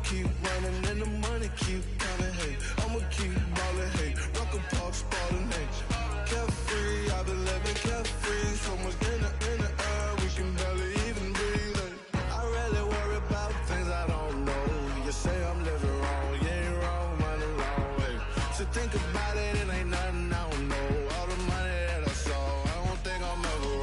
keep running and the money keep coming, hey. I'ma keep ballin', hey. Rock a park, spallin', hey. Carefree, I've been living carefree. So much in the air, we can barely even breathe, hey. I rarely worry about things I don't know. You say I'm living wrong, you ain't wrong, man, alone, hey. So think about it, it ain't nothing I don't know. All the money that I saw, I don't think I'm ever wrong.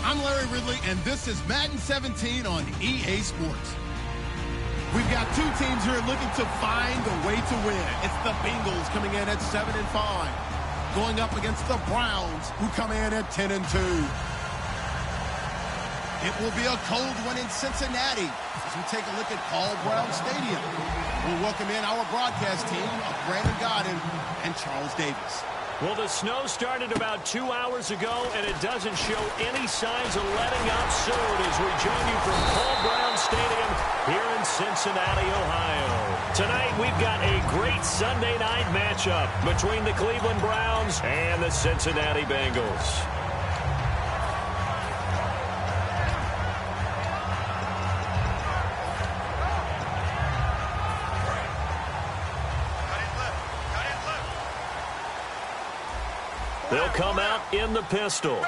I'm Larry Ridley, and this is Madden 17 on EA Sports. We've got two teams here looking to find a way to win. It's the Bengals coming in at 7-5, going up against the Browns, who come in at 10-2. It will be a cold one in Cincinnati as we take a look at Paul Brown Stadium. We'll welcome in our broadcast team of Brandon Godden and Charles Davis. Well, the snow started about 2 hours ago, and it doesn't show any signs of letting up soon as we join you from Paul Brown Stadium here in Cincinnati, Ohio. Tonight, we've got a great Sunday night matchup between the Cleveland Browns and the Cincinnati Bengals. They'll come out in the pistol.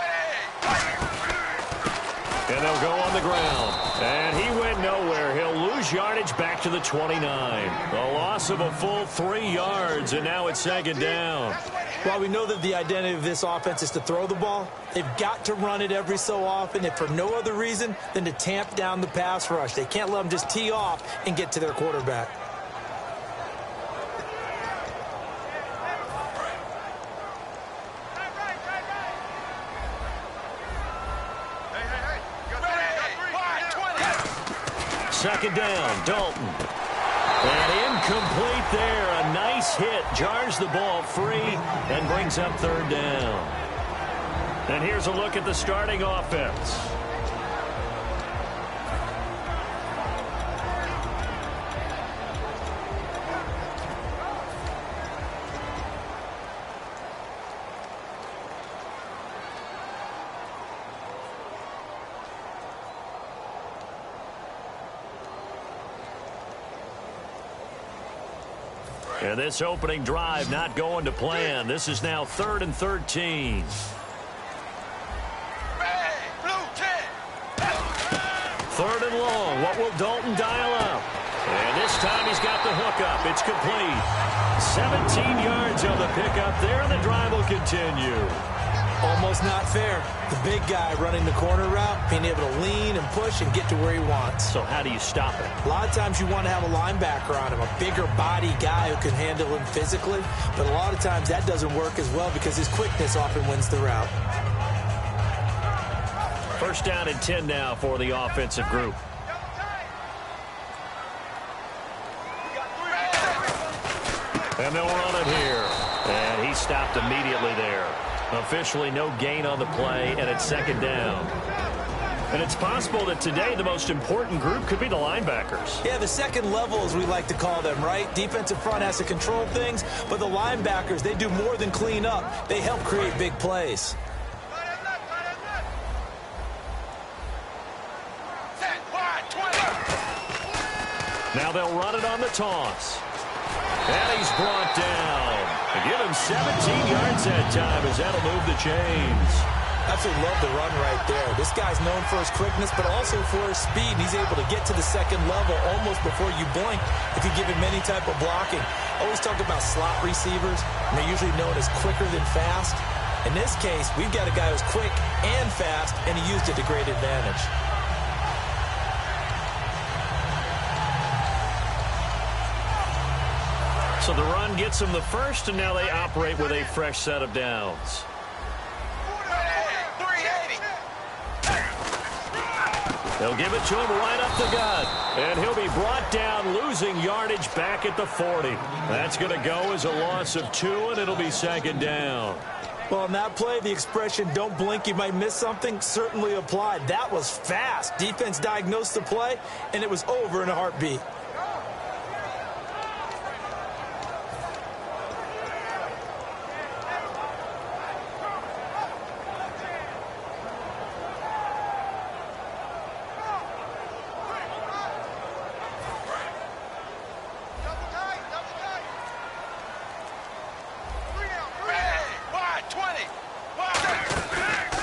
And they'll go on the ground. And he went nowhere. He'll lose yardage back to the 29. A loss of a full 3 yards, and now it's second down. While we know that the identity of this offense is to throw the ball, they've got to run it every so often, if for no other reason than to tamp down the pass rush. They can't let them just tee off and get to their quarterback. Second down, Dalton. And incomplete there. A nice hit. Jars the ball free and brings up third down. And here's a look at the starting offense. And this opening drive not going to plan. This is now 3rd and 13. Third and long. What will Dalton dial up? And this time he's got the hook up. It's complete. 17 yards on the pickup there, and the drive will continue. Almost not fair. The big guy running the corner route, being able to lean and push and get to where he wants. So how do you stop it? A lot of times you want to have a linebacker on him, a bigger body guy who can handle him physically. But a lot of times that doesn't work as well because his quickness often wins the route. First down and 10 now for the offensive group. And they'll run it here. And he stopped immediately there. Officially no gain on the play, and it's second down. And it's possible that today the most important group could be the linebackers. Yeah, the second level, as we like to call them, right? Defensive front has to control things, but the linebackers, they do more than clean up. They help create big plays. Now they'll run it on the toss. And he's brought down. To give him 17 yards that time as that'll move the chains. Absolutely love the run right there. This guy's known for his quickness, but also for his speed. And he's able to get to the second level almost before you blink if you give him any type of blocking. I always talk about slot receivers, and they're usually known as quicker than fast. In this case, we've got a guy who's quick and fast, and he used it to great advantage. So the run gets them the first, and now they operate with a fresh set of downs. They'll give it to him right up the gut. And he'll be brought down, losing yardage back at the 40. That's going to go as a loss of 2, and it'll be second down. Well, on that play, the expression, don't blink, you might miss something, certainly applied. That was fast. Defense diagnosed the play, and it was over in a heartbeat.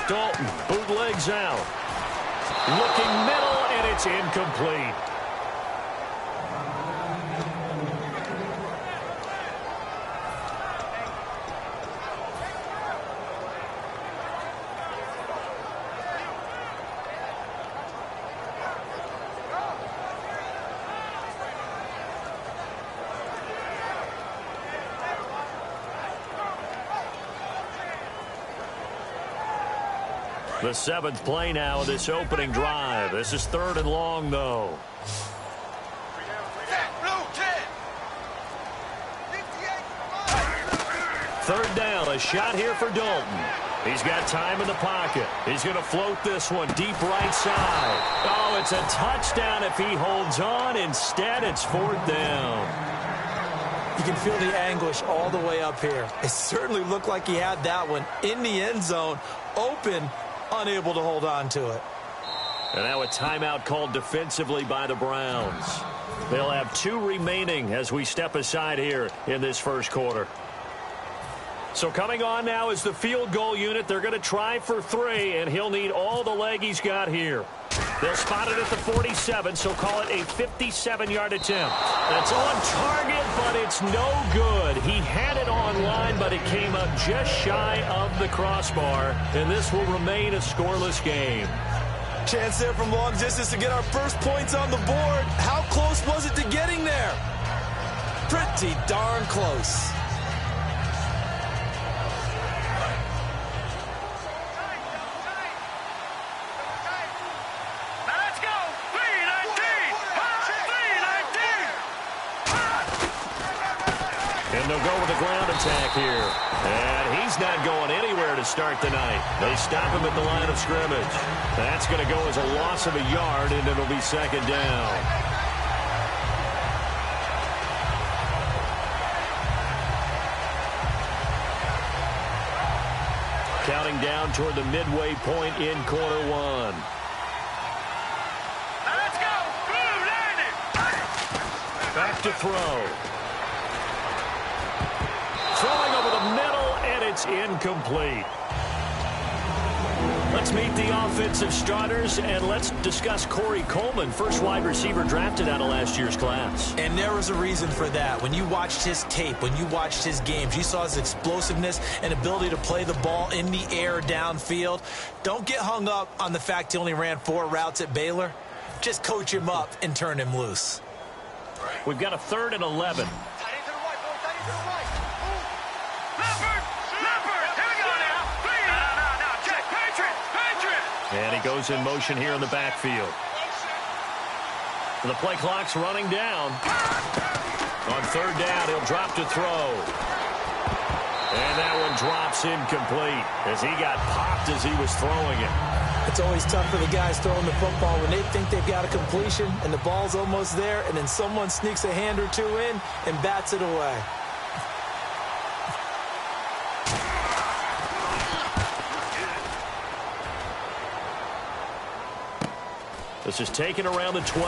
Dalton bootlegs out. Looking middle, and it's incomplete. The 7th play now of this opening drive. This is 3rd and long, though. Third down, a shot here for Dalton. He's got time in the pocket. He's going to float this one deep right side. Oh, it's a touchdown if he holds on. Instead, it's 4th down. You can feel the anguish all the way up here. It certainly looked like he had that one in the end zone, open, unable to hold on to it. And now a timeout called defensively by the Browns. They'll have 2 remaining as we step aside here in this first quarter. So coming on now is the field goal unit. They're going to try for 3, and he'll need all the leg he's got here. They'll spot it at the 47, so call it a 57-yard attempt. That's on target, but it's no good. He had it on line, but it came up just shy of the crossbar, and this will remain a scoreless game. Chance there from long distance to get our first points on the board. How close was it to getting there? Pretty darn close. And they'll go with a ground attack here. And he's not going anywhere to start the night. They stop him at the line of scrimmage. That's going to go as a loss of a yard, and it'll be second down. Counting down toward the midway point in quarter 1. Let's go! Boom, landed! Back to throw. Throwing over the middle, and it's incomplete. Let's meet the offensive starters, and let's discuss Corey Coleman, first wide receiver drafted out of last year's class. And there was a reason for that. When you watched his tape, when you watched his games, you saw his explosiveness and ability to play the ball in the air downfield. Don't get hung up on the fact he only ran 4 routes at Baylor. Just coach him up and turn him loose. We've got a 3rd and 11. And he goes in motion here in the backfield. And the play clock's running down. On 3rd down, he'll drop to throw. And that one drops incomplete as he got popped as he was throwing it. It's always tough for the guys throwing the football when they think they've got a completion and the ball's almost there, and then someone sneaks a hand or 2 in and bats it away. This is taken around the 12.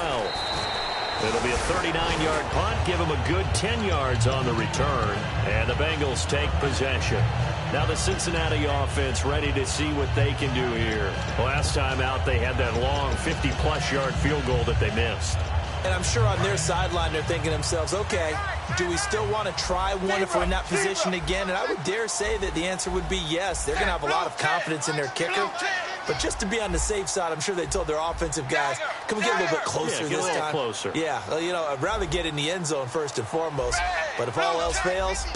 It'll be a 39-yard punt. Give him a good 10 yards on the return. And the Bengals take possession. Now the Cincinnati offense ready to see what they can do here. Last time out, they had that long 50-plus yard field goal that they missed. And I'm sure on their sideline they're thinking to themselves, okay, do we still want to try one if we're in that position again? And I would dare say that the answer would be yes. They're going to have a lot of confidence in their kicker. But just to be on the safe side, I'm sure they told their offensive guys, can we get a little bit closer this time? Closer. Yeah, well, you know, I'd rather get in the end zone first and foremost. But if all else fails,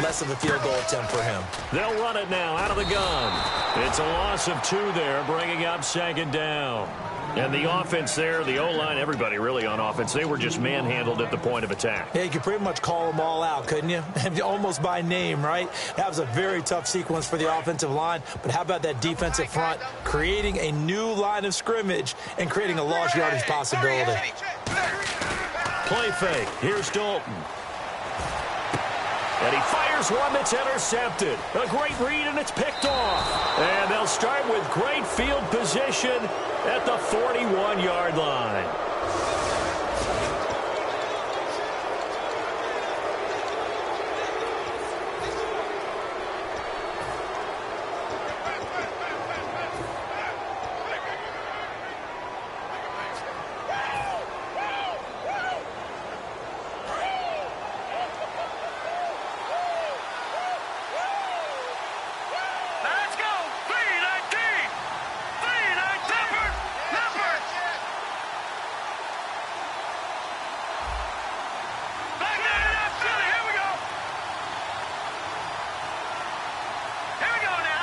less of a field goal attempt for him. They'll run it now out of the gun. It's a loss of 2 there, bringing up second down. And the offense there, the O-line, everybody really on offense, they were just manhandled at the point of attack. Yeah, you could pretty much call them all out, couldn't you? Almost by name, right? That was a very tough sequence for the offensive line. But how about that defensive front creating a new line of scrimmage and creating a lost yardage possibility? Play fake. Here's Dalton. And he fires one that's intercepted. A great read, and it's picked off. And they'll start with great field position at the 41-yard line.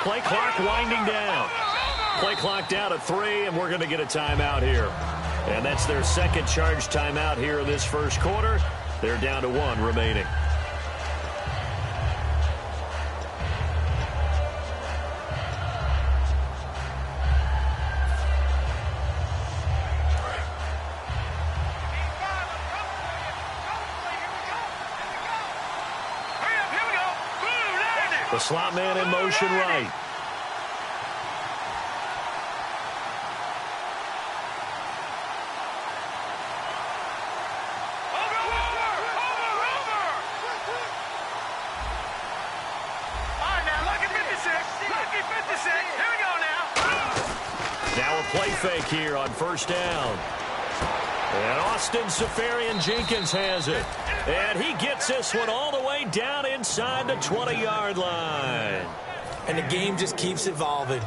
Play clock winding down. Play clock down at 3, and we're going to get a timeout here. And that's their second charge timeout here in this first quarter. They're down to 1 remaining. The slot man in motion right. Now a play fake here on first down. And Austin Safarian-Jenkins has it. And he gets this one all the way down inside the 20-yard line. And the game just keeps evolving.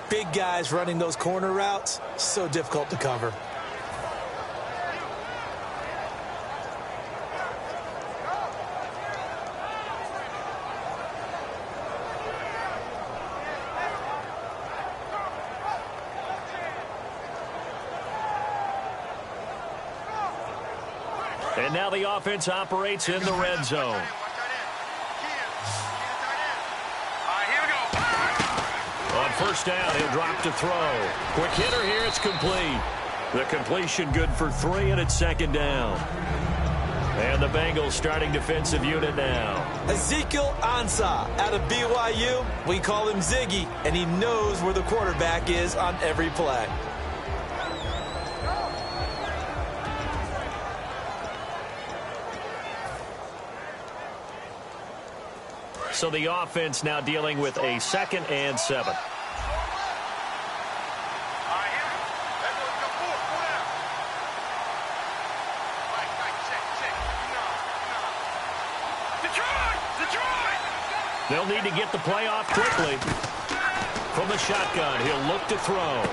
Big guys running those corner routes, so difficult to cover. And now the offense operates in the red zone. On first down, he'll drop to throw. Quick hitter here, it's complete. The completion good for 3, and it's second down. And the Bengals starting defensive unit now. Ezekiel Ansah out of BYU. We call him Ziggy, and he knows where the quarterback is on every play. So the offense now dealing with a 2nd and 7. They'll need to get the play off quickly. From the shotgun, he'll look to throw.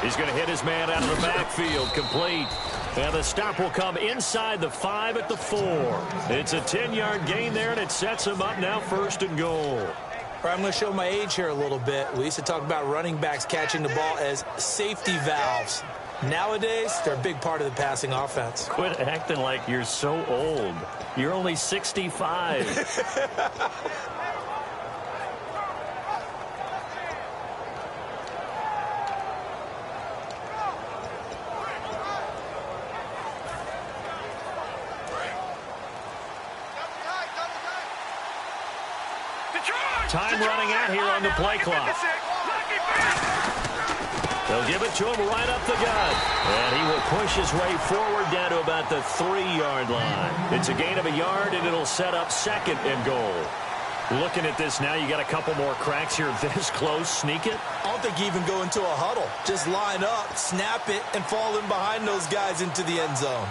He's going to hit his man out of the backfield, complete. And the stop will come inside the 5 at the 4. It's a 10-yard gain there, and it sets him up now 1st and goal. I'm going to show my age here a little bit. We used to talk about running backs catching the ball as safety valves. Nowadays, they're a big part of the passing offense. Quit acting like you're so old. You're only 65. Time running out here on the play clock. They'll give it to him right up the gut. And he will push his way forward down to about the 3-yard line. It's a gain of a yard, and it'll set up 2nd and goal. Looking at this now, you got a couple more cracks here this close. Sneak it? I don't think you even go into a huddle. Just line up, snap it, and fall in behind those guys into the end zone.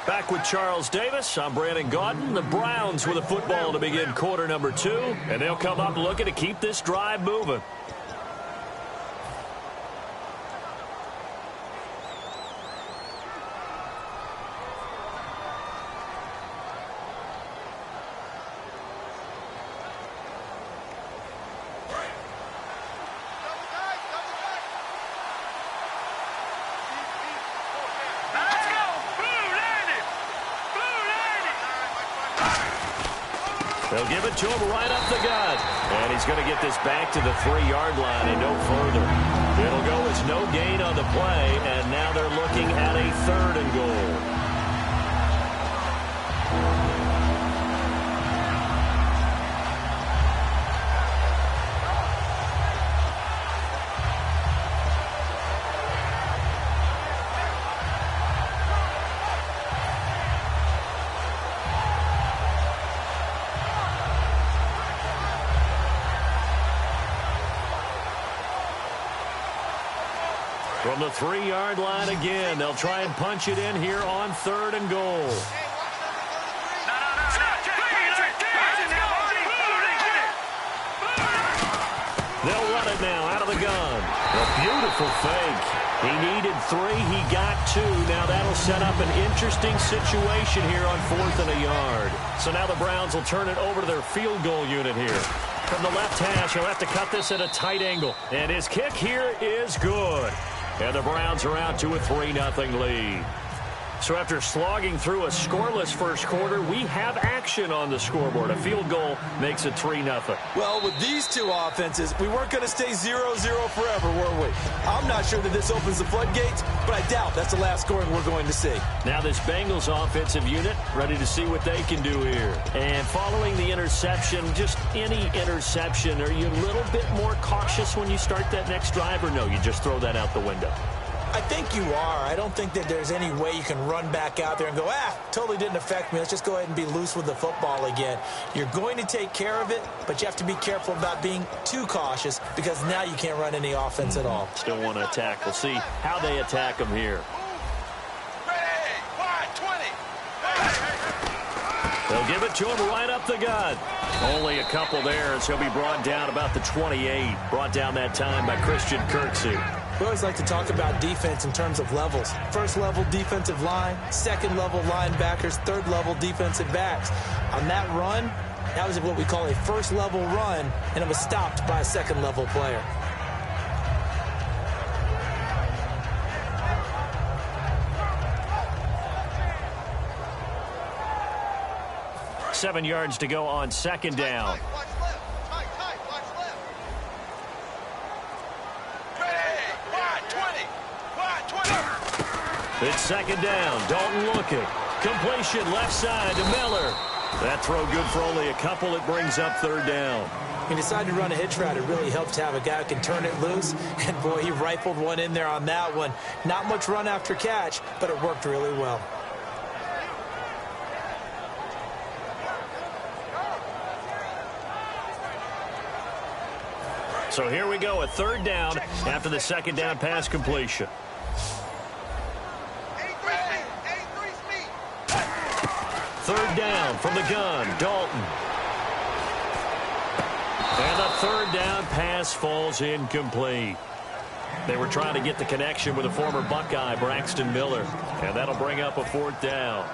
Back with Charles Davis. I'm Brandon Gaudin. The Browns with a football to begin quarter number 2. And they'll come up looking to keep this drive moving. They'll give it to him right up the gut. And he's going to get this back to the 3-yard line and no further. It'll go as no gain on the play, and now they're looking at a 3rd and goal. From the 3-yard line again, they'll try and punch it in here on 3rd and goal. They'll run it now out of the gun. A beautiful fake. He needed 3. He got 2. Now that'll set up an interesting situation here on 4th and a yard. So now the Browns will turn it over to their field goal unit here. From the left hash, he'll have to cut this at a tight angle. And his kick here is good. And the Browns are out to a 3-0 lead. So after slogging through a scoreless first quarter, we have action on the scoreboard. A field goal makes it 3-0. Well, with these two offenses, we weren't going to stay 0-0 forever, were we? I'm not sure that this opens the floodgates, but I doubt that's the last scoring we're going to see. Now this Bengals offensive unit ready to see what they can do here. And following the interception, just any interception, are you a little bit more cautious when you start that next drive, or no, you just throw that out the window? I think you are. I don't think that there's any way you can run back out there and go, totally didn't affect me. Let's just go ahead and be loose with the football again. You're going to take care of it, but you have to be careful about being too cautious because now you can't run any offense at all. Still want to attack. We'll see how they attack them here. They'll give it to him right up the gut. Only a couple there as he'll be brought down about the 28. Brought down that time by Christian Kirksey. We always like to talk about defense in terms of levels. First level defensive line, second level linebackers, third level defensive backs. On that run, that was what we call a first level run, and it was stopped by a second level player. Seven yards to go on 2nd down. It's 2nd down. Dalton looking. Completion left side to Miller. That throw good for only a couple. It brings up 3rd down. He decided to run a hitch route. It really helps to have a guy who can turn it loose. And, boy, he rifled one in there on that one. Not much run after catch, but it worked really well. So here we go, a 3rd down after the 2nd down pass completion. 3rd down from the gun, Dalton. And the 3rd down pass falls incomplete. They were trying to get the connection with a former Buckeye, Braxton Miller. And that'll bring up a 4th down.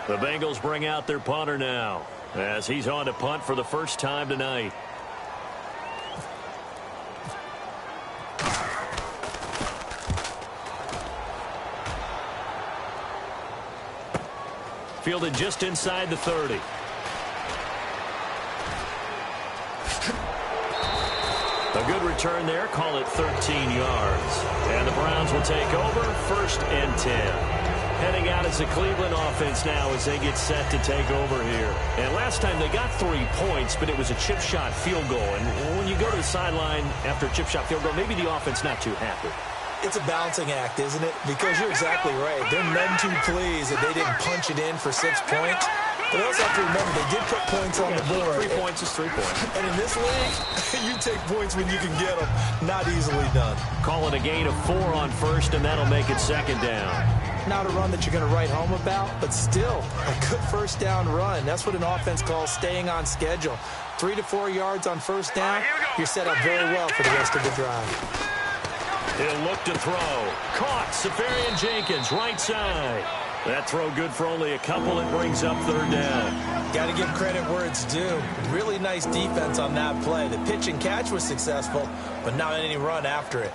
The Bengals bring out their punter now, as he's on to punt for the first time tonight. Fielded just inside the 30. A good return there. Call it 13 yards. And the Browns will take over 1st and 10. Heading out as the Cleveland offense now as they get set to take over here. And last time they got 3 points, but it was a chip shot field goal. And when you go to the sideline after a chip shot field goal, maybe the offense not too happy. It's a balancing act, isn't it? Because you're exactly right. They're none too pleased that they didn't punch it in for 6 points. But I also have to remember they did put points on the board. 3 points is 3 points. And in this league, you take points when you can get them. Not easily done. Call it a gain of 4 on 1st, and that'll make it 2nd down. Not a run that you're going to write home about, but still a good 1st down run. That's what an offense calls staying on schedule. 3 to 4 yards on 1st down, you're set up very well for the rest of the drive. He'll look to throw. Caught. Safarian Jenkins, right side. That throw good for only a couple. It brings up 3rd down. Got to give credit where it's due. Really nice defense on that play. The pitch and catch was successful, but not any run after it.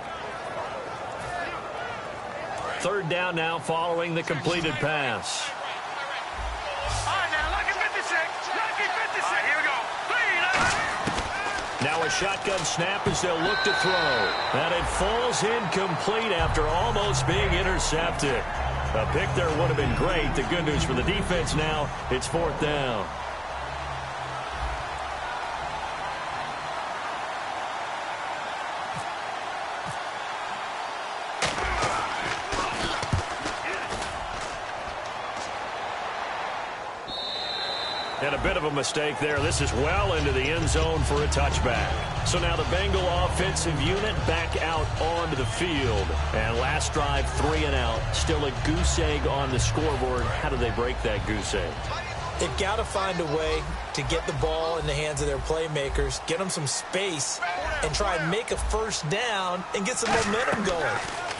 3rd down now following the completed pass. shotgun snap as they'll look to throw. And it falls incomplete after almost being intercepted. A pick there would have been great. The good news for the defense now, it's 4th down. And a bit of a mistake there. This is well into the end zone for a touchback. So now the Bengal offensive unit back out onto the field. And last drive, 3 and out. Still a goose egg on the scoreboard. How do they break that goose egg? They've got to find a way to get the ball in the hands of their playmakers, get them some space, and try and make a first down and get some momentum going.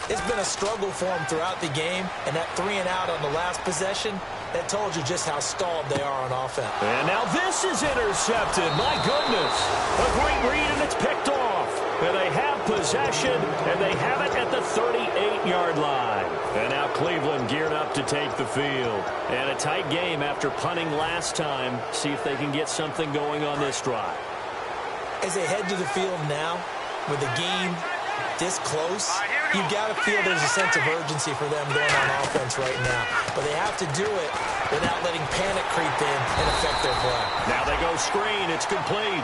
It's been a struggle for them throughout the game, and that 3 and out on the last possession, that told you just how stalled they are on offense. And now this is intercepted. My goodness. A great read, and it's picked off. And they have possession, and they have it at the 38-yard line. And now Cleveland geared up to take the field. And a tight game after punting last time. See if they can get something going on this drive. As they head to the field now, with the game this close, you've got to feel there's a sense of urgency for them going on offense right now. But they have to do it without letting panic creep in and affect their play. Now they go screen. It's complete.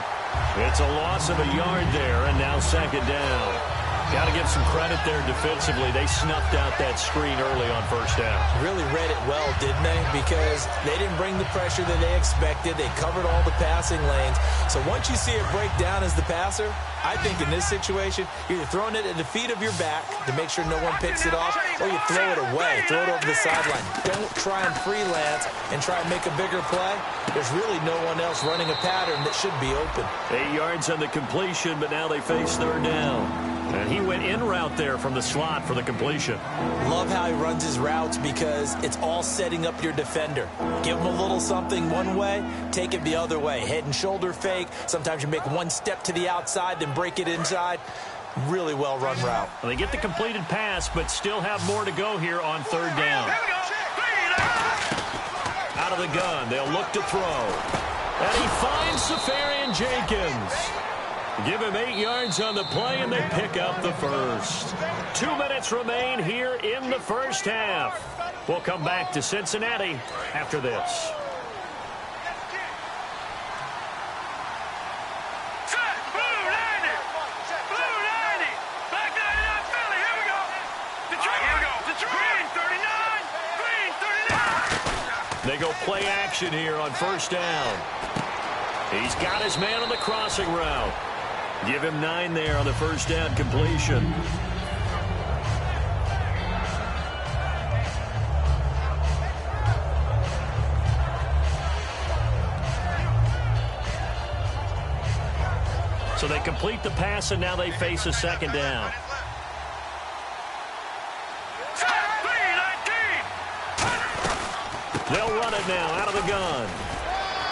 It's a loss of a yard there, and now 2nd down. Got to give some credit there defensively. They snuffed out that screen early on 1st down. Really read it well, didn't they? Because they didn't bring the pressure that they expected. They covered all the passing lanes. So once you see it break down as the passer, I think in this situation, you're either throwing it at the feet of your back to make sure no one picks it off, or you throw it away, throw it over the sideline. Don't try and freelance and try and make a bigger play. There's really no one else running a pattern that should be open. 8 yards on the completion, but now they face 3rd down. And he went in route there from the slot for the completion. Love how he runs his routes because it's all setting up your defender. Give him a little something one way, take it the other way. Head and shoulder fake. Sometimes you make one step to the outside, then break it inside. Really well run route. Well, they get the completed pass, but still have more to go here on 3rd down. Out of the gun, they'll look to throw. And he finds Safarian Jenkins. Give him 8 yards on the play, and they pick up the first. 2 minutes remain here in the 1st half. We'll come back to Cincinnati after this. They go play action here on 1st down. He's got his man on the crossing route. Give him 9 there on the 1st down completion. So they complete the pass, and now they face a 2nd down. They'll run it now out of the gun.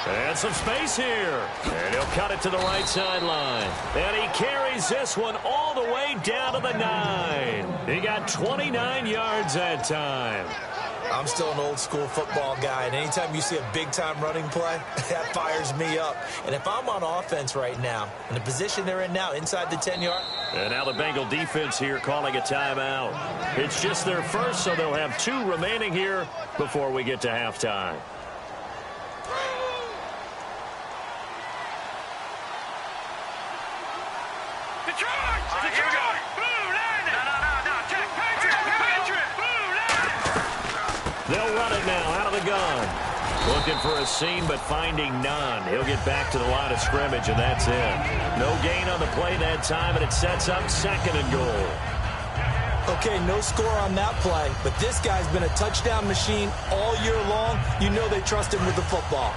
And some space here. And he'll cut it to the right sideline. And he carries this one all the way down to the 9. He got 29 yards that time. I'm still an old-school football guy, and anytime you see a big-time running play, that fires me up. And if I'm on offense right now, in the position they're in now, inside the 10-yard... And now the Bengal defense here calling a timeout. It's just their first, so they'll have 2 remaining here before we get to halftime. They'll run it now out of the gun. Looking for a seam, but finding none. He'll get back to the line of scrimmage, and that's it. No gain on the play that time, and it sets up 2nd and goal. Okay, no score on that play, but this guy's been a touchdown machine all year long. You know they trust him with the football.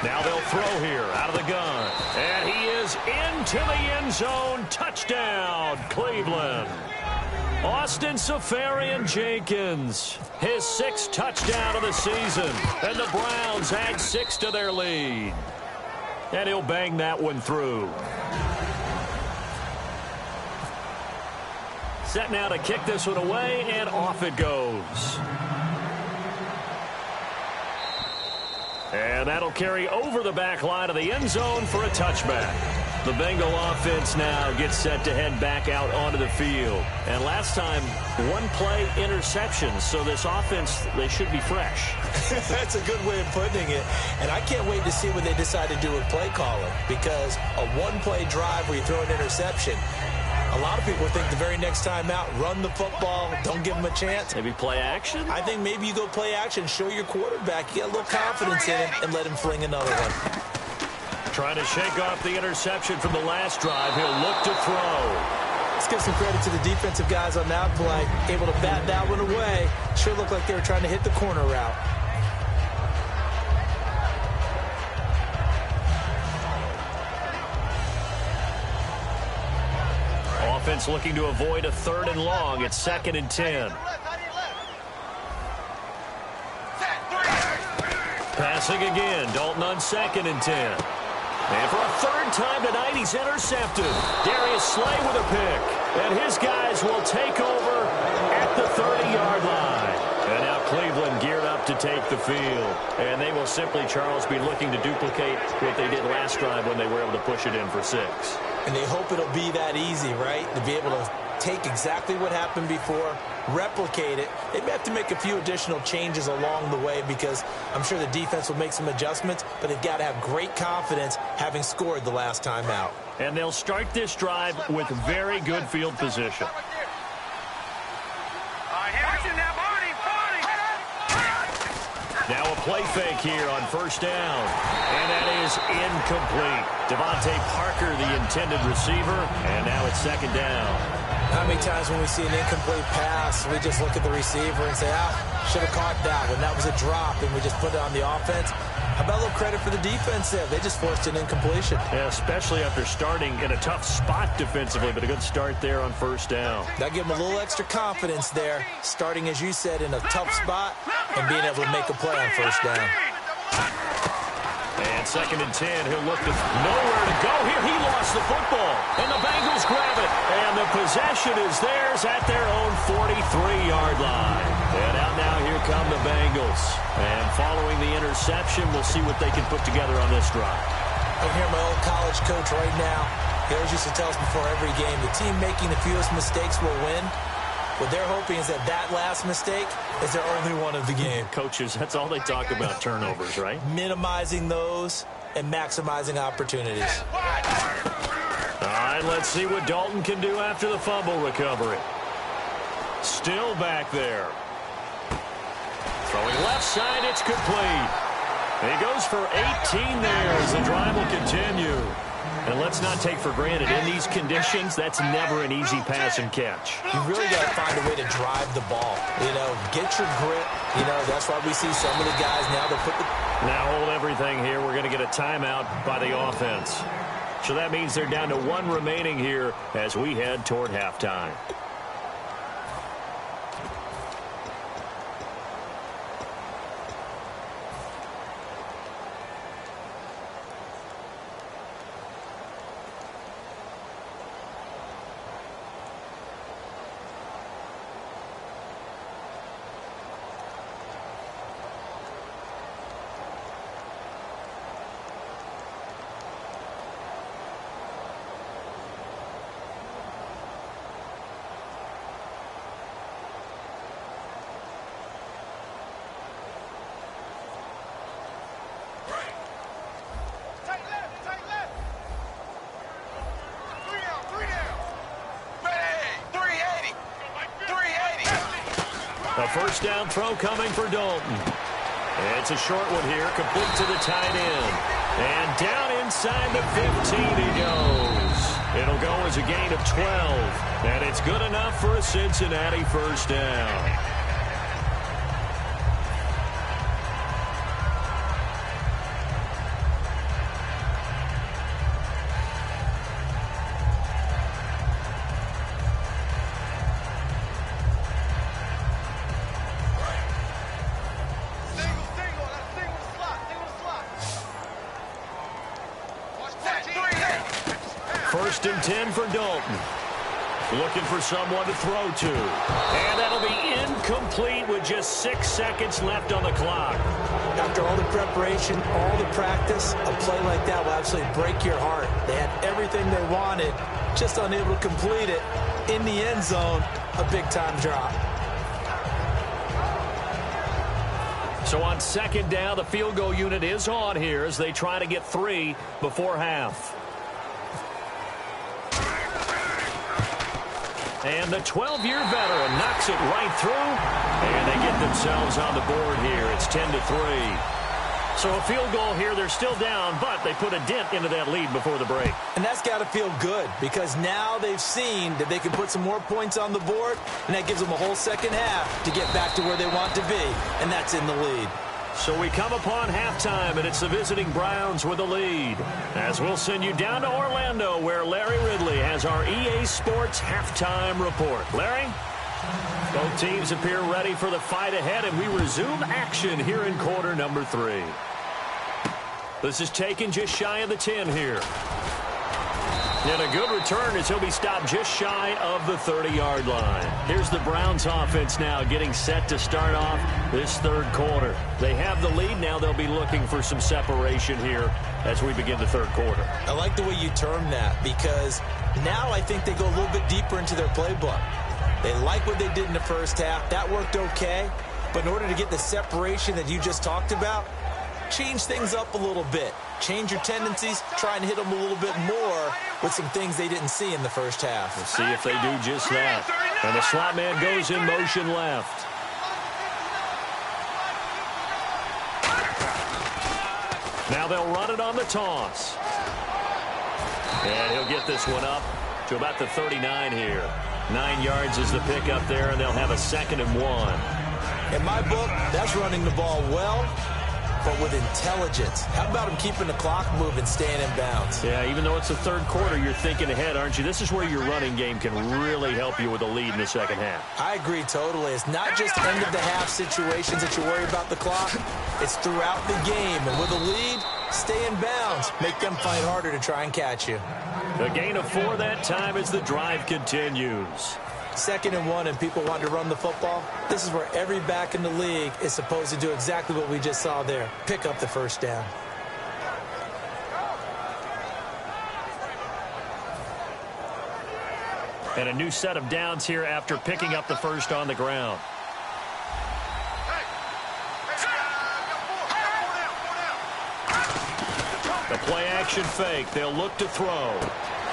Now they'll throw here out of the gun. And he is into the end zone. Touchdown, Cleveland. Austin Safarian Jenkins, his 6th touchdown of the season. And the Browns add 6 to their lead. And he'll bang that one through. set now to kick this one away, and off it goes. And that'll carry over the back line of the end zone for a touchback. The Bengal offense now gets set to head back out onto the field. And last time, one-play interceptions. So this offense, they should be fresh. That's a good way of putting it. And I can't wait to see what they decide to do with play calling. Because a one-play drive where you throw an interception, a lot of people think the very next time out, run the football, don't give them a chance. Maybe play action? I think maybe you go play action, show your quarterback, get a little confidence in him, and let him fling another one. Trying to shake off the interception from the last drive. He'll look to throw. Let's give some credit to the defensive guys on that play. Able to bat that one away. Sure looked like they were trying to hit the corner route. Offense looking to avoid a 3rd and long. It's 2nd and 10. Passing again. Dalton on 2nd and 10. And for a 3rd time tonight, he's intercepted. Darius Slay with a pick. And his guys will take over at the 30-yard line. And now Cleveland geared up to take the field. And they will simply, Charles, be looking to duplicate what they did last drive when they were able to push it in for 6. And they hope it'll be that easy, right? To be able to take exactly what happened before, replicate it. They may have to make a few additional changes along the way because I'm sure the defense will make some adjustments, but they've got to have great confidence having scored the last time out. And they'll start this drive with very good field position. Now a play fake here on 1st down. And that is incomplete. Devontae Parker, the intended receiver. And now it's 2nd down. How many times when we see an incomplete pass, we just look at the receiver and say, should have caught that one. That was a drop, and we just put it on the offense. How about a little credit for the defense there? They just forced an incompletion. Yeah, especially after starting in a tough spot defensively, but a good start there on 1st down. That gave them a little extra confidence there, starting, as you said, in a tough spot and being able to make a play on 1st down. And 2nd and 10, he'll look to nowhere to go here. He lost the football, and the Bengals grab it. And the possession is theirs at their own 43-yard line. And out now, here come the Bengals. And following the interception, we'll see what they can put together on this drive. I can hear my old college coach right now. He always used to tell us before every game, the team making the fewest mistakes will win. What they're hoping is that last mistake is their only one of the game. Coaches, that's all they talk about, turnovers, right? Minimizing those and maximizing opportunities. All right, let's see what Dalton can do after the fumble recovery. Still back there. Throwing left side, it's complete. He goes for 18 there as the drive will continue. And let's not take for granted, in these conditions, that's never an easy pass and catch. You really got to find a way to drive the ball. You know, get your grip. You know, that's why we see some of the guys now that put the... Now hold everything here. We're going to get a timeout by the offense. So that means they're down to 1 remaining here as we head toward halftime. A 1st down throw coming for Dalton. It's a short one here, complete to the tight end. And down inside the 15 he goes. It'll go as a gain of 12. And it's good enough for a Cincinnati 1st down. First and 10 for Dalton. Looking for someone to throw to. And that'll be incomplete with just 6 seconds left on the clock. After all the preparation, all the practice, a play like that will absolutely break your heart. They had everything they wanted, just unable to complete it. In the end zone, a big-time drop. So on second down, the field goal unit is on here as they try to get 3 before half. And the 12-year veteran knocks it right through, and they get themselves on the board here. It's 10-3. So a field goal here, they're still down, but they put a dent into that lead before the break. And that's got to feel good because now they've seen that they can put some more points on the board, and that gives them a whole second half to get back to where they want to be, and that's in the lead. So we come upon halftime, and it's the visiting Browns with the lead. As we'll send you down to Orlando, where Larry Ridley has our EA Sports halftime report. Larry? Both teams appear ready for the fight ahead, and we resume action here in quarter number 3. This is taken just shy of the 10 here. And a good return as he'll be stopped just shy of the 30-yard line. Here's the Browns offense now getting set to start off this third quarter. They have the lead. Now they'll be looking for some separation here as we begin the third quarter. I like the way you term that because now I think they go a little bit deeper into their playbook. They like what they did in the first half. That worked okay. But in order to get the separation that you just talked about, change things up a little bit. Change your tendencies. Try and hit them a little bit more with some things they didn't see in the first half. We'll see if they do just that. And the slot man goes in motion left. Now they'll run it on the toss. And he'll get this one up to about the 39 here. 9 yards is the pickup there, and they'll have a 2nd and 1. In my book, that's running the ball well, but with intelligence. How about him keeping the clock moving, staying in bounds? Yeah, even though it's the third quarter, you're thinking ahead, aren't you? This is where your running game can really help you with a lead in the second half. I agree totally. It's not just end-of-the-half situations that you worry about the clock. It's throughout the game. And with a lead, stay in bounds. Make them fight harder to try and catch you. The gain of 4 that time as the drive continues. 2nd and 1 and people want to run the football. This is where every back in the league is supposed to do exactly what we just saw there. Pick up the first down. And a new set of downs here after picking up the first on the ground. The play action fake. They'll look to throw.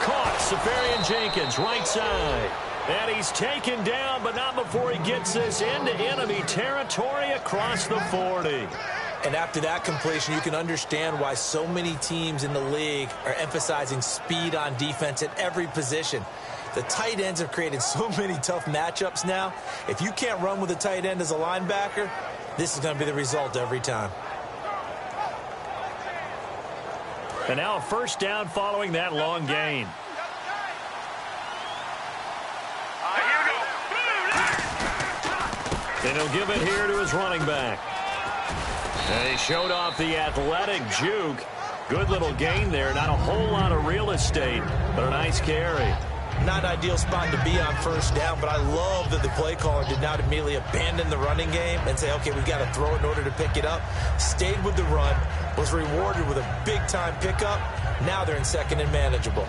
Caught. Safarian Jenkins, right side. And he's taken down, but not before he gets this into enemy territory across the 40. And after that completion, you can understand why so many teams in the league are emphasizing speed on defense at every position. The tight ends have created so many tough matchups now. If you can't run with a tight end as a linebacker, this is going to be the result every time. And now a first down following that long gain. And he'll give it here to his running back. And he showed off the athletic juke. Good little gain there. Not a whole lot of real estate, but a nice carry. Not an ideal spot to be on first down, but I love that the play caller did not immediately abandon the running game and say, okay, we've got to throw it in order to pick it up. Stayed with the run, was rewarded with a big-time pickup. Now they're in 2nd and manageable.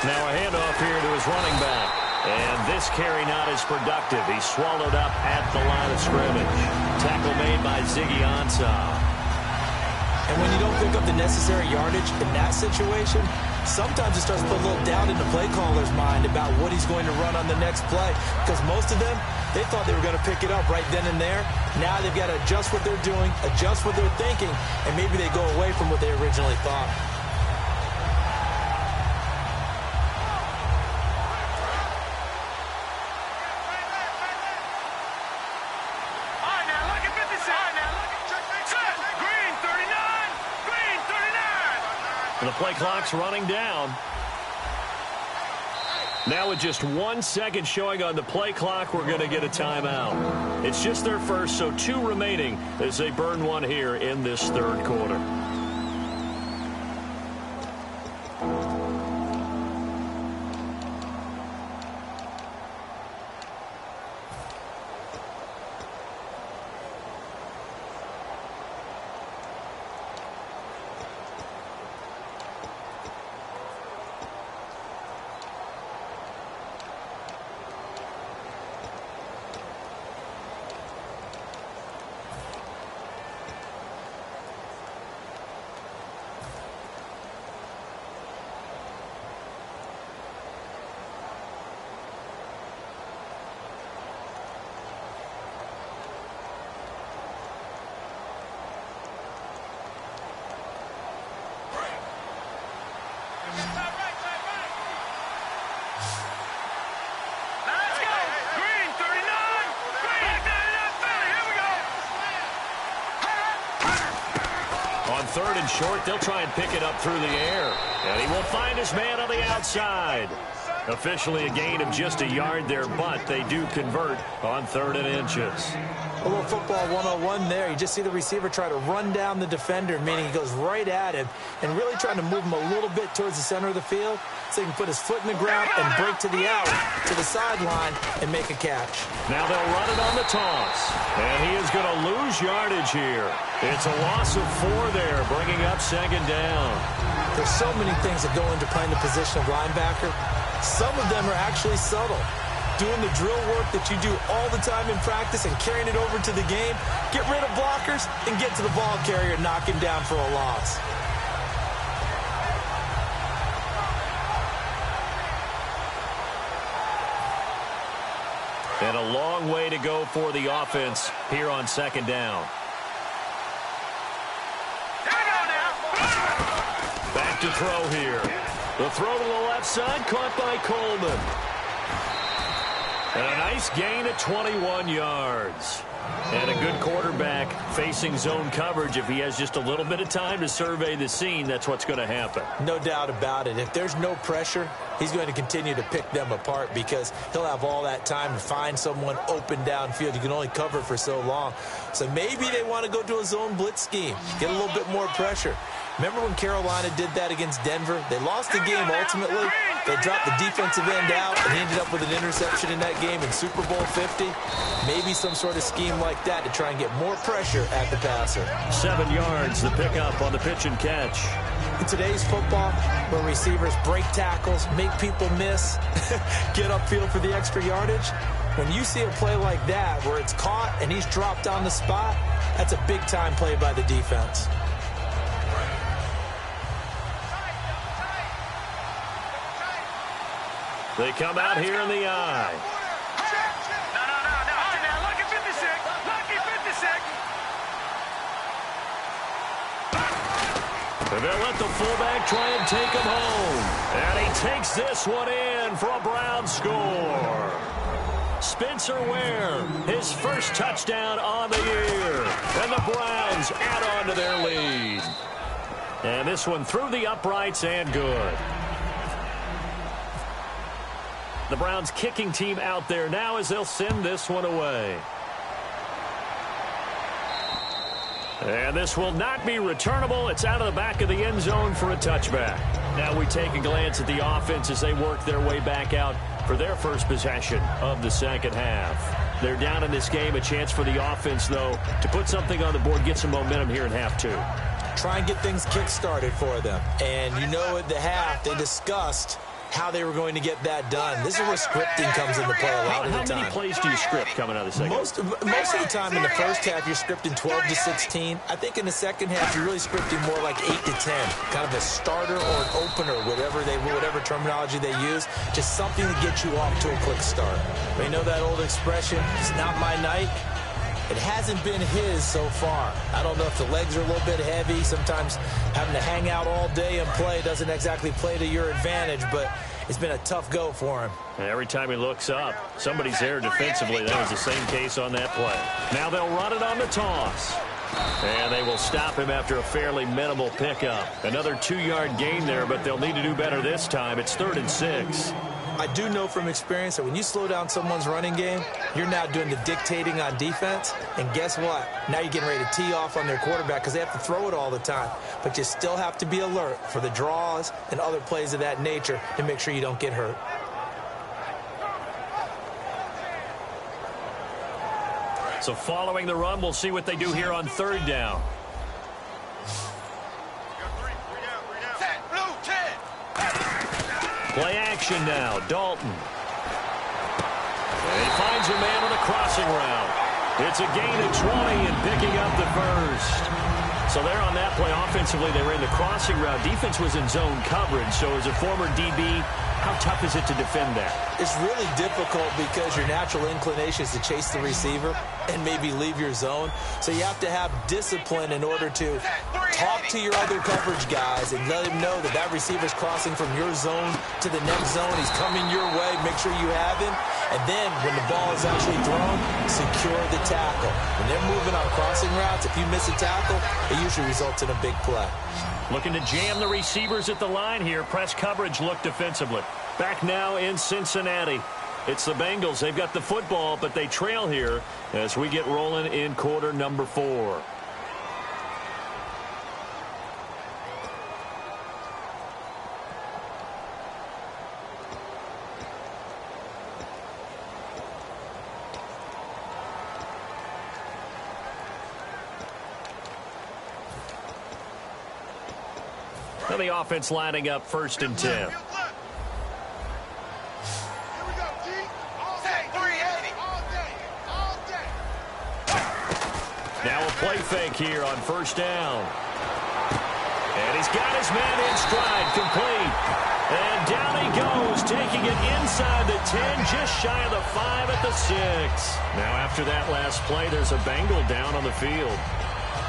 Now a handoff here to his running back. And this carry not as productive. He's swallowed up at the line of scrimmage. Tackle made by Ziggy Ansah. And when you don't pick up the necessary yardage in that situation, sometimes it starts to put a little doubt in the play caller's mind about what he's going to run on the next play. Because most of them, they thought they were going to pick it up right then and there. Now they've got to adjust what they're doing, adjust what they're thinking, and maybe they go away from what they originally thought. The play clock's running down. Now with just 1 second showing on the play clock, we're going to get a timeout. It's just their first, so 2 remaining as they burn one here in this third quarter. Third and short, they'll try and pick it up through the air. And he will find his man on the outside. Officially a gain of just a yard there, but they do convert on 3rd and inches. A little football 101 there. You just see the receiver try to run down the defender, meaning he goes right at him and really trying to move him a little bit towards the center of the field so he can put his foot in the ground and break to the out, to the sideline, and make a catch. Now they'll run it on the toss. And he is going to lose yardage here. It's a loss of 4 there, bringing up 2nd down. There's so many things that go into playing the position of linebacker. Some of them are actually subtle. Doing the drill work that you do all the time in practice and carrying it over to the game. Get rid of blockers and get to the ball carrier and knock him down for a loss. And a long way to go for the offense here on 2nd down. Back to throw here. The throw to the left side, caught by Coleman. And a nice gain of 21 yards. And a good quarterback facing zone coverage. If he has just a little bit of time to survey the scene, that's what's going to happen. No doubt about it. If there's no pressure, he's going to continue to pick them apart because he'll have all that time to find someone open downfield. You can only cover for so long. So maybe they want to go to a zone blitz scheme, get a little bit more pressure. Remember when Carolina did that against Denver? They lost the game ultimately. They dropped the defensive end out, and he ended up with an interception in that game in Super Bowl 50. Maybe some sort of scheme like that to try and get more pressure at the passer. 7 yards, the pickup on the pitch and catch. In today's football, where receivers break tackles, make people miss, get upfield for the extra yardage, when you see a play like that where it's caught and he's dropped on the spot, that's a big-time play by the defense. They come out here in the eye. No. Lucky 56. Lucky 56. And they'll let the fullback try and take him home. And he takes this one in for a Brown score. Spencer Ware, his first touchdown on the year. And the Browns add on to their lead. And this one through the uprights and good. The Browns kicking team out there now as they'll send this one away. And this will not be returnable. It's out of the back of the end zone for a touchback. Now we take a glance at the offense as they work their way back out for their first possession of the second half. They're down in this game. A chance for the offense, though, to put something on the board, get some momentum here in half 2. Try and get things kick-started for them. And you know at the half they discussed how they were going to get that done. This is where scripting comes into play a lot of the time. How many plays do you script coming out of the second? Most of the time in the first half, you're scripting 12 to 16. I think in the second half, you're really scripting more like 8 to 10. Kind of a starter or an opener, whatever terminology they use. Just something to get you off to a quick start. You know that old expression, it's not my night? It hasn't been his so far. I don't know if the legs are a little bit heavy. Sometimes having to hang out all day and play doesn't exactly play to your advantage, but it's been a tough go for him. And every time he looks up, somebody's there defensively. That was the same case on that play. Now they'll run it on the toss. And they will stop him after a fairly minimal pickup. Another 2-yard gain there, but they'll need to do better this time. It's 3rd and 6. I do know from experience that when you slow down someone's running game, you're now doing the dictating on defense. And guess what? Now you're getting ready to tee off on their quarterback because they have to throw it all the time. But you still have to be alert for the draws and other plays of that nature to make sure you don't get hurt. So following the run, we'll see what they do here on third down. Play action now, Dalton. And he finds a man on a crossing route. It's a gain of 20 and picking up the first. So there on that play, offensively, they ran the crossing route. Defense was in zone coverage. So as a former DB, how tough is it to defend that? It's really difficult because your natural inclination is to chase the receiver and maybe leave your zone. So you have to have discipline in order to talk to your other coverage guys and let him know that that receiver's crossing from your zone to the next zone. He's coming your way. Make sure you have him. And then when the ball is actually thrown, secure the tackle. When they're moving on crossing routes, if you miss a tackle, it usually results in a big play. Looking to jam the receivers at the line here. Press coverage look defensively. Back now in Cincinnati. It's the Bengals. They've got the football, but they trail here as we get rolling in quarter number 4. Now the offense lining up 1st and 10. Now a play fake here on 1st down. And he's got his man in stride, complete. And down he goes, taking it inside the 10, just shy of the 5 at the 6. Now after that last play, there's a Bengal down on the field.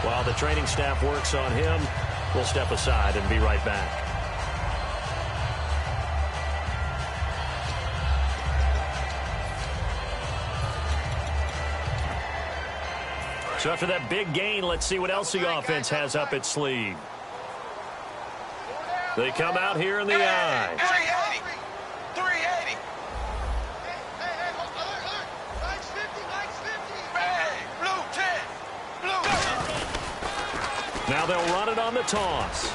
While the training staff works on him, we'll step aside and be right back. So after that big gain, let's see what else the offense has up its sleeve. They come out here in the I. 380. 380. Blue 10. Blue. Now they'll run it on the toss.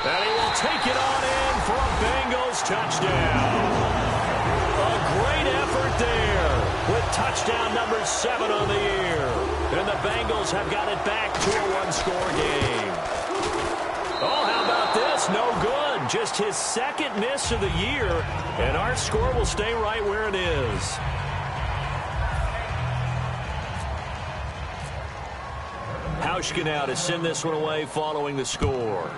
And he will take it on in for a Bengals touchdown. A great effort there with touchdown number 7 on the year. And the Bengals have got it back to a one-score game. Oh, how about this? No good. Just his 2nd miss of the year. And our score will stay right where it is. Hauschka now to send this one away following the score.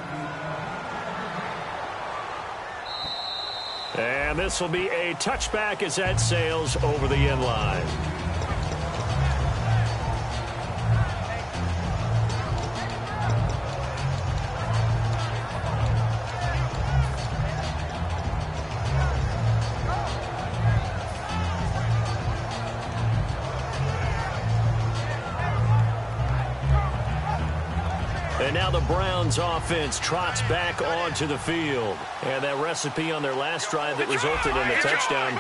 And this will be a touchback as that sails over the end line. And now the Browns offense trots back onto the field. And that recipe on their last drive that resulted in the touchdown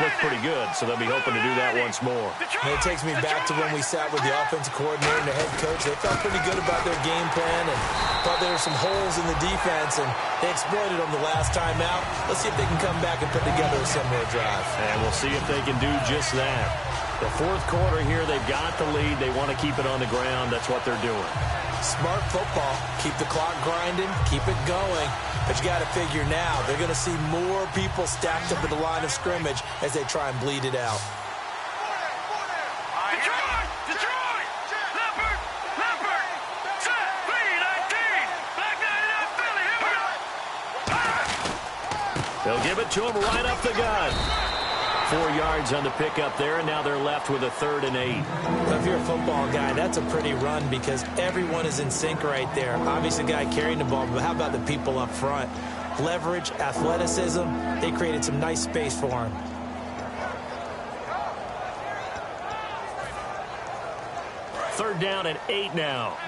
looked pretty good, so they'll be hoping to do that once more. And it takes me back to when we sat with the offensive coordinator and the head coach. They felt pretty good about their game plan and thought there were some holes in the defense, and they exploited them the last time out. Let's see if they can come back and put together a similar drive. And we'll see if they can do just that. The 4th quarter here, they've got the lead. They want to keep it on the ground. That's what they're doing. Smart football. Keep the clock grinding. Keep it going. But you got to figure now, they're going to see more people stacked up at the line of scrimmage as they try and bleed it out. Detroit! Detroit! Leopard! Leopard! Set! 319! Black 99 Philly! Here we go! They'll give it to him right up the gut. 4 yards on the pickup there, and now they're left with a 3rd and 8. Well, if you're a football guy, that's a pretty run because everyone is in sync right there. Obviously, the guy carrying the ball, but how about the people up front? Leverage, athleticism, they created some nice space for him. Third down and 8 now.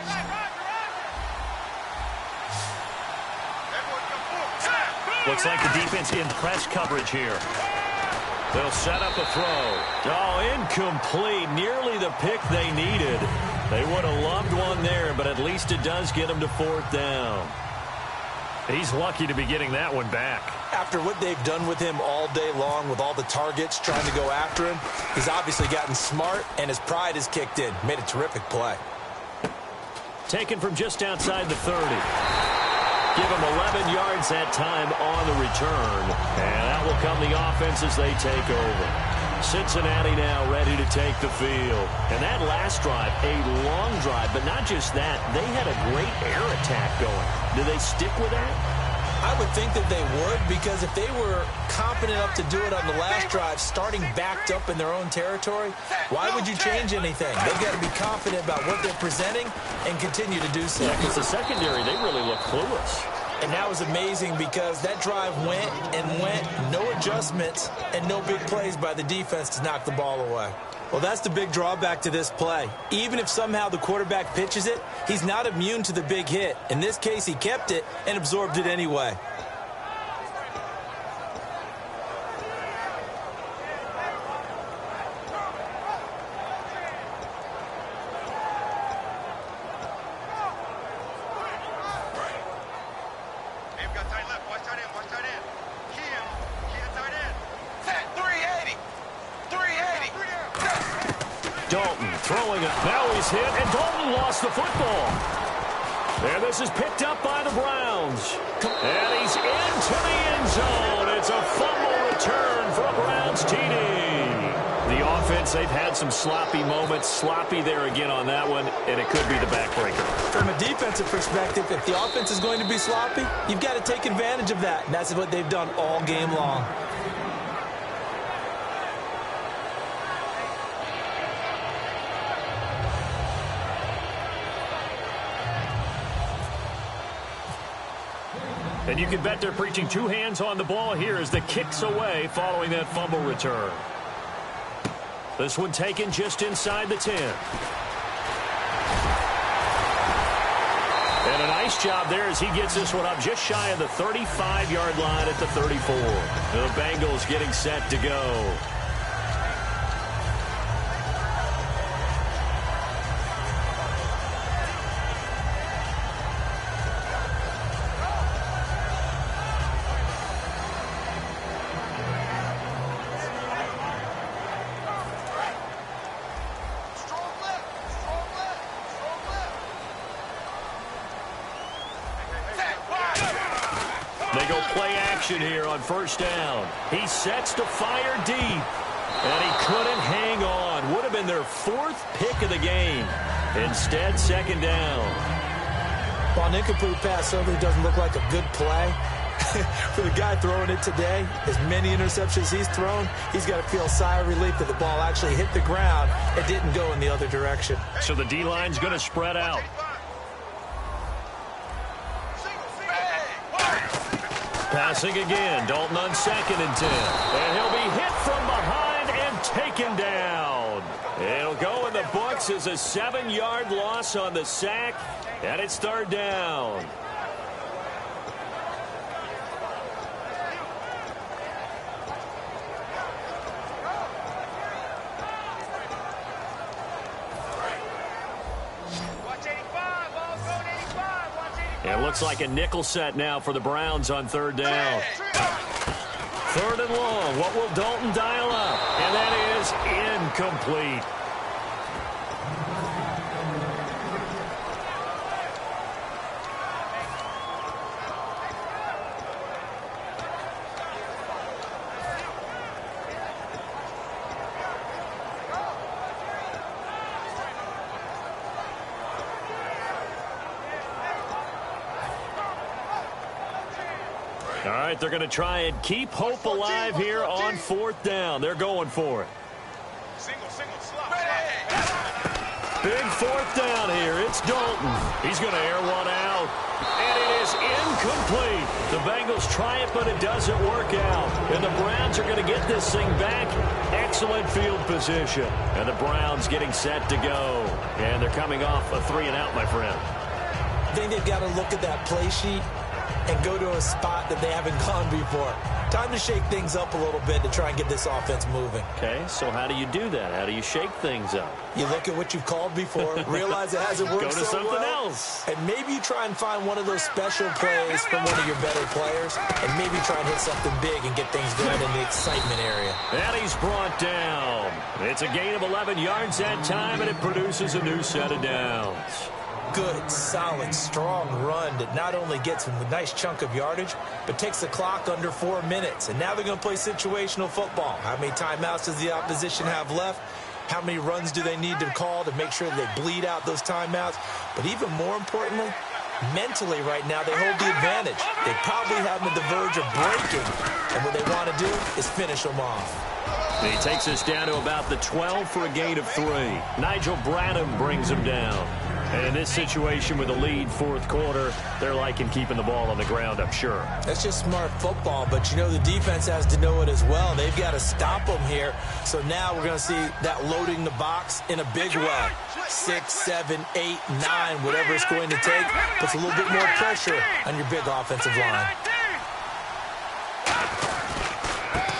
Looks like the defense in press coverage here. They'll set up a throw. Oh, incomplete. Nearly the pick they needed. They would have loved one there, but at least it does get them to 4th down. He's lucky to be getting that one back. After what they've done with him all day long with all the targets trying to go after him, he's obviously gotten smart, and his pride has kicked in. Made a terrific play. Taken from just outside the 30. Give him 11 yards that time on the return. And that will come the offense as they take over. Cincinnati now ready to take the field. And that last drive, a long drive, but not just that. They had a great air attack going. Do they stick with that? I would think that they would, because if they were confident enough to do it on the last drive, starting backed up in their own territory, why would you change anything? They've got to be confident about what they're presenting and continue to do so. Yeah, because the secondary, they really look clueless. And that was amazing because that drive went and went, no adjustments, and no big plays by the defense to knock the ball away. Well, that's the big drawback to this play. Even if somehow the quarterback pitches it, he's not immune to the big hit. In this case, he kept it and absorbed it anyway. Hit, and Dalton lost the football. And this is picked up by the Browns. And he's into the end zone. It's a fumble return for a Browns TD. The offense, they've had some sloppy moments. Sloppy there again on that one, and it could be the backbreaker. From a defensive perspective, if the offense is going to be sloppy, you've got to take advantage of that. And that's what they've done all game long. And you can bet they're preaching two hands on the ball here as the kick's away following that fumble return. This one taken just inside the 10. And a nice job there as he gets this one up just shy of the 35-yard line at the 34. The Bengals getting set to go. They go play action here on first down. He sets to fire deep. And he couldn't hang on. Would have been their fourth pick of the game. Instead, second down. While an incomplete pass certainly doesn't look like a good play, for the guy throwing it today, as many interceptions he's thrown, he's got to feel a sigh of relief that the ball actually hit the ground and didn't go in the other direction. So the D-line's going to spread out. Passing again. Dalton on 2nd and 10. And he'll be hit from behind and taken down. It'll go in the books as a 7-yard loss on the sack. And it's third down. It looks like a nickel set now for the Browns on third down. Third and long. What will Dalton dial up? And that is incomplete. All right, they're going to try and keep hope alive here on fourth down. They're going for it. Big fourth down here. It's Dalton. He's going to air one out. And it is incomplete. The Bengals try it, but it doesn't work out. And the Browns are going to get this thing back. Excellent field position. And the Browns getting set to go. And they're coming off a 3-and-out, my friend. I think they've got to look at that play sheet and go to a spot that they haven't gone before. Time to shake things up a little bit to try and get this offense moving. Okay, so how do you do that? How do you shake things up? You look at what you've called before, realize it hasn't worked Go to so something well, else. and maybe you try and find one of those special plays from one of your better players, and maybe try and hit something big and get things going in the excitement area. And he's brought down. It's a gain of 11 yards that time, and it produces a new set of downs. Good, solid, strong run that not only gets him a nice chunk of yardage, but takes the clock under 4 minutes. And now they're going to play situational football. How many timeouts does the opposition have left? How many runs do they need to call to make sure they bleed out those timeouts? But even more importantly, mentally right now, they hold the advantage. They probably have them at the verge of breaking. And what they want to do is finish them off. And he takes us down to about the 12 for a gain of 3. Nigel Bradham brings him down. And in this situation with the lead fourth quarter, they're liking keeping the ball on the ground, I'm sure. That's just smart football, but you know the defense has to know it as well. They've got to stop them here. So now we're going to see that loading the box in a big way. 6, 7, 8, 9, whatever it's going to take, puts a little bit more pressure on your big offensive line.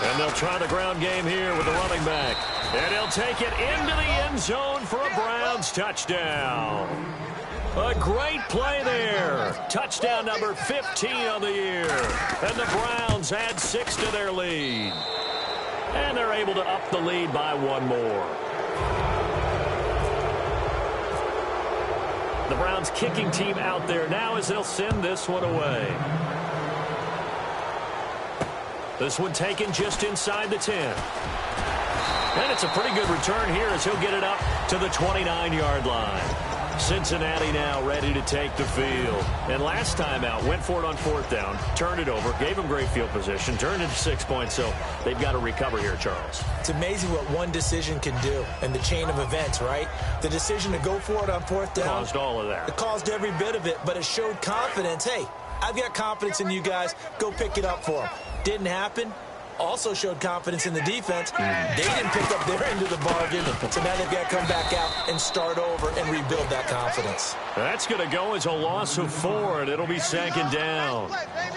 And they'll try the ground game here with the running back. And he'll take it into the end zone for a Browns touchdown. A great play there. Touchdown number 15 on the year. And the Browns add 6 to their lead. And they're able to up the lead by 1 more. The Browns kicking team out there now as they'll send this one away. This one taken just inside the 10. And it's a pretty good return here as he'll get it up to the 29-yard line. Cincinnati now ready to take the field. And last time out, went for it on 4th down, turned it over, gave them great field position, turned it to 6 points, so they've got to recover here, Charles. It's amazing what one decision can do in the chain of events, right? The decision to go for it on 4th down. Caused all of that. It caused every bit of it, but it showed confidence. Hey, I've got confidence in you guys. Go pick it up for them. Didn't happen. Also showed confidence in the defense. They didn't pick up their end of the bargain, so now they've got to come back out and start over and rebuild that confidence. That's going to go as a loss of 4, and it'll be 2nd down.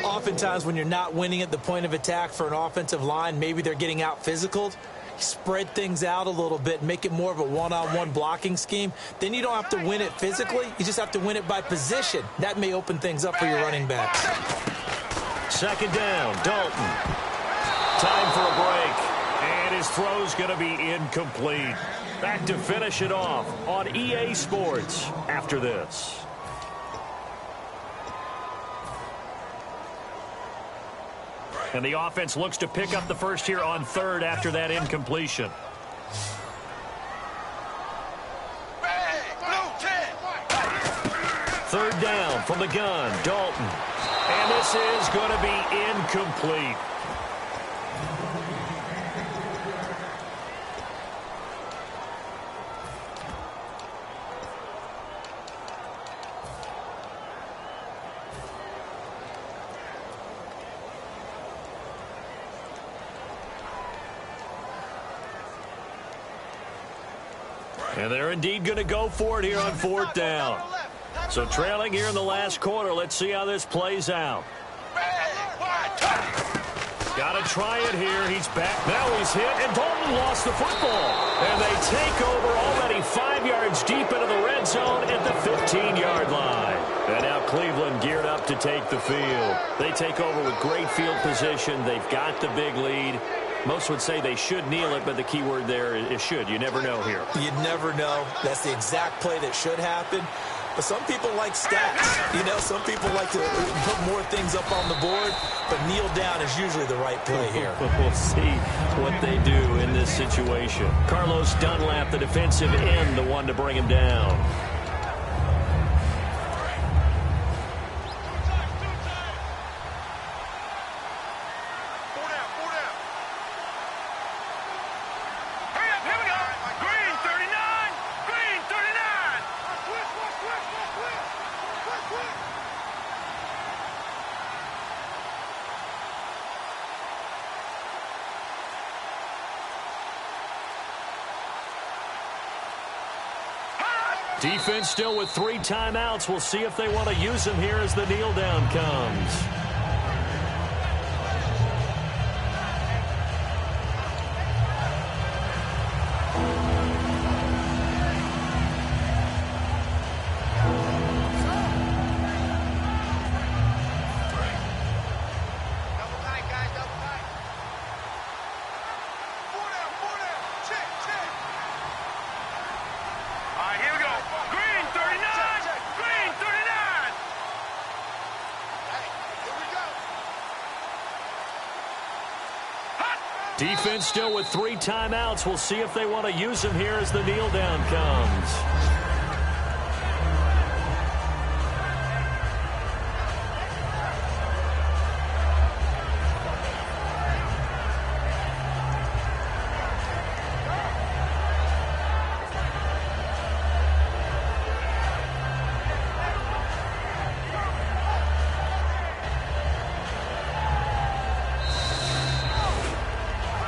Oftentimes when you're not winning at the point of attack for an offensive line, maybe they're getting out physical. Spread things out a little bit, make it more of a one-on-one blocking scheme. Then you don't have to win it physically. You just have to win it by position. That may open things up for your running backs. 2nd down, Dalton. Time for a break, and his throw's going to be incomplete. Back to finish it off on EA Sports after this. And the offense looks to pick up the first here on 3rd after that incompletion. Third down from the gun, Dalton. And this is going to be incomplete. And they're indeed going to go for it here on 4th down. So trailing here in the last quarter. Let's see how this plays out. Got to try it here. He's back. Now he's hit, and Dalton lost the football. And they take over already 5 yards deep into the red zone at the 15-yard line. And now Cleveland geared up to take the field. They take over with great field position. They've got the big lead. Most would say they should kneel it, but the key word there is should. You never know here. You never know. That's the exact play that should happen. But some people like stats. You know, some people like to put more things up on the board, but kneel down is usually the right play here. We'll see what they do in this situation. Carlos Dunlap, the defensive end, the one to bring him down. Defense still with 3 timeouts. We'll see if they want to use them here as the kneel down comes. Defense still with 3 timeouts. We'll see if they want to use them here as the kneel down comes.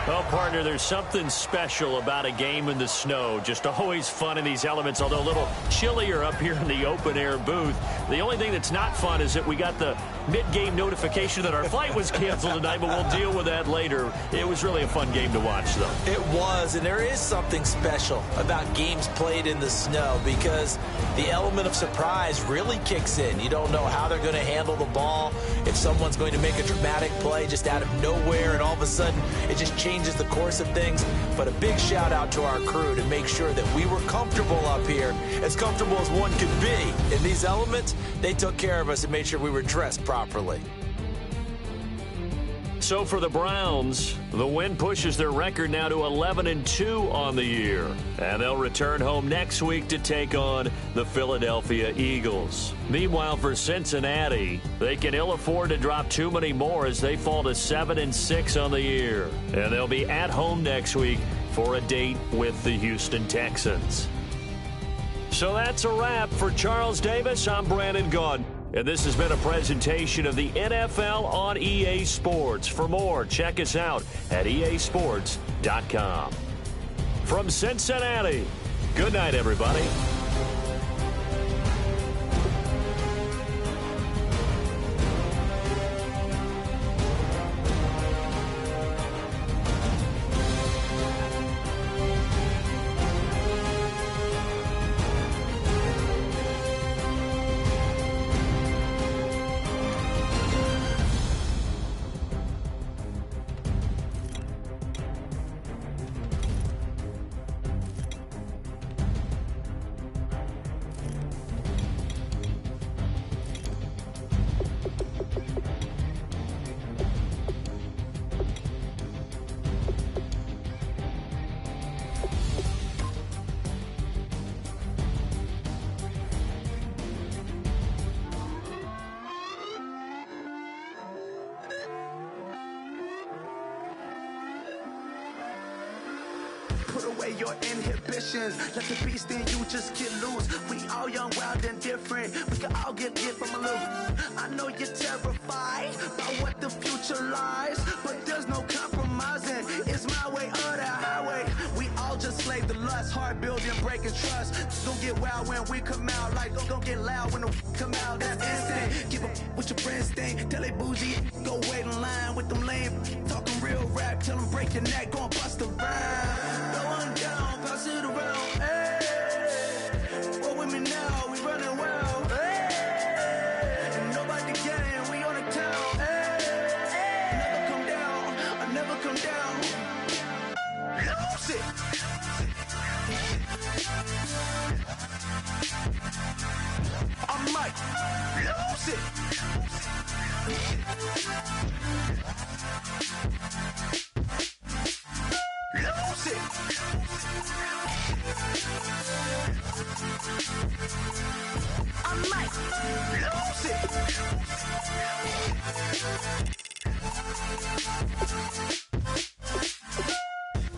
Well, partner, there's something special about a game in the snow. Just always fun in these elements, although a little chillier up here in the open-air booth. The only thing that's not fun is that we got the mid-game notification that our flight was canceled tonight, but we'll deal with that later. It was really a fun game to watch, though. It was, and there is something special about games played in the snow because the element of surprise really kicks in. You don't know how they're going to handle the ball, if someone's going to make a dramatic play just out of nowhere, and all of a sudden it just changes the course of things. But a big shout out to our crew to make sure that we were comfortable up here, as comfortable as one could be. In these elements, they took care of us and made sure we were dressed properly. So for the Browns, the win pushes their record now to 11-2 on the year. And they'll return home next week to take on the Philadelphia Eagles. Meanwhile, for Cincinnati, they can ill afford to drop too many more as they fall to 7-6 on the year. And they'll be at home next week for a date with the Houston Texans. So that's a wrap. For Charles Davis, I'm Brandon Gaudin. And this has been a presentation of the NFL on EA Sports. For more, check us out at easports.com. From Cincinnati, good night, everybody. Put away your inhibitions. Let the beast in you just get loose. We all young, wild, and different. We can all get hit from a little. I know you're terrified by what the future lies, but there's no compromising. It's my way or the highway. We all just slave the lust, hard building, breaking trust. Don't get wild when we come out. Like don't get loud when the come out. That's instant. Give up what your friends think. Tell they bougie, go wait in line with them lame. Talking real rap, tell them break your neck, go and bust a rhyme. Going down, pass it around. Hey, roll with me now, we running wild. Hey, nobody can, we on the town. Hey, never come down, I never come down. Lose it. I might lose it. Lose it. I might lose it.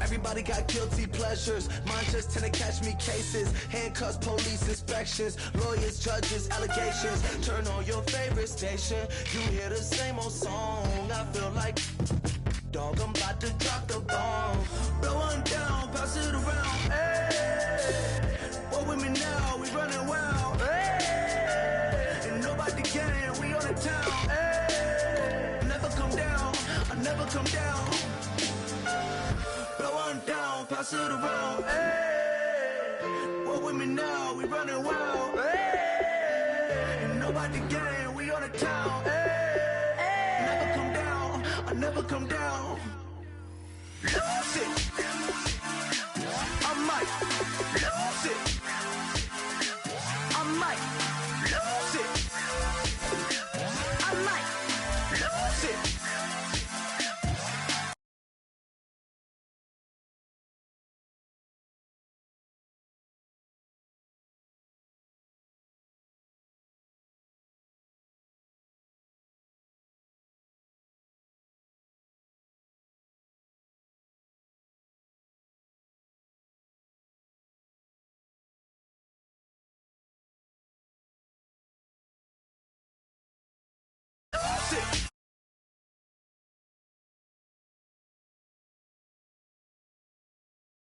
Everybody got guilty pleasures. Mine just tend to catch me cases. Handcuffs, police inspections, lawyers, judges, allegations. Turn on your favorite station. You hear the same old song. I feel like dog, I'm about to drop the bomb. Blow one down, pass it around. Hey, what with me now, we running wild. Hey, and nobody can, we on the town. Hey, never come down, I never come down. Blow on down, pass it around. Hey, walk with me now, we running wild. Hey, and nobody can, we on the town. Hey, never come down, I never come down. Lose it.